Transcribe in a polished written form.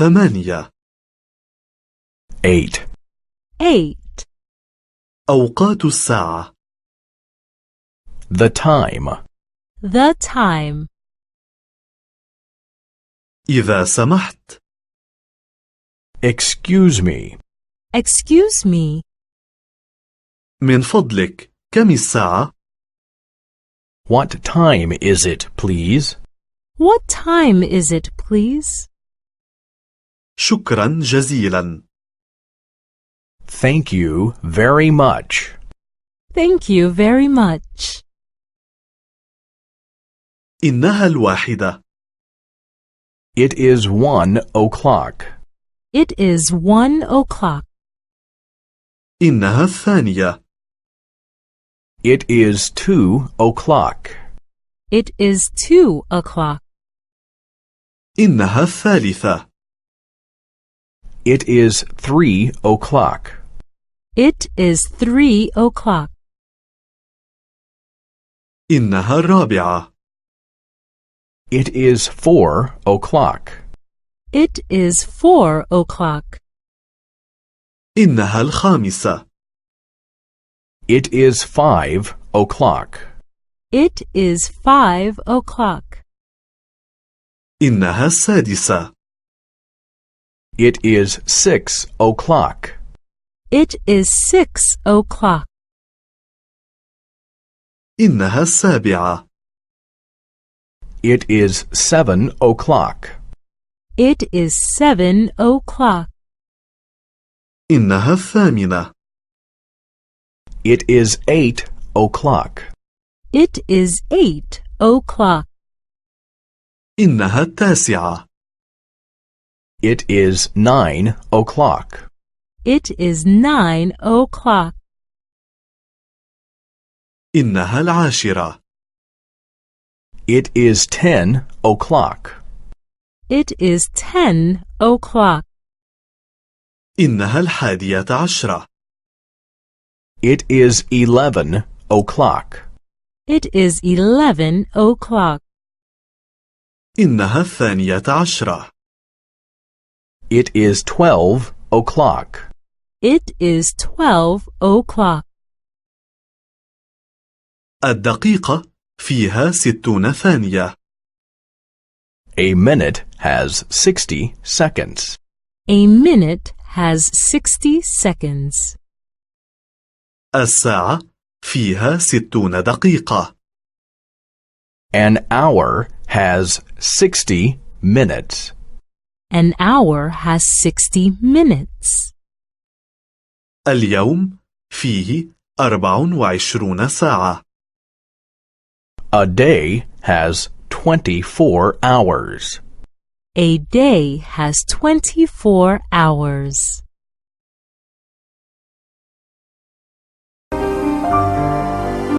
8 8 8 أوقات الساعة The time The time إذا سمحت Excuse me Excuse me من فضلك كم الساعة؟ What time is it, please? What time is it, please? شكرا جزيلا Thank you very much. Thank you very much. إنها 1 It is 1 o'clock. It is 1 o'clock. إنها 2 It is 2 o'clock. It is 2 o'clock. إنها 3 It is 3 o'clock. It is 3 o'clock. إنها 4 It is 4 o'clock. It is 4 o'clock. إنها 5 It is 5 o'clock. It is 5 o'clock. إنها 6 It is 6 o'clock. It is 6 o'clock. إنها 7 It is 7 o'clock. It is 7 o'clock. إنها 8 It is 8 o'clock. It is 8 o'clock. إنها 9 It is 9 o'clock. It is 9 o'clock. إنها 10 It is 10 o'clock. It is 10 o'clock. إنها 11 It is 11 o'clock. It is 11 o'clock. إنها 12 It is 12 o'clock. It is 12 o'clock. الدقيقة فيها 60 ثانية. A minute has 60 seconds. A minute has 60 seconds. الساعة فيها 60 دقيقة. An hour has 60 minutes. An hour has 60 minutes. اليوم فيه 24 ساعة. A day has 24 hours. A day has 24 hours.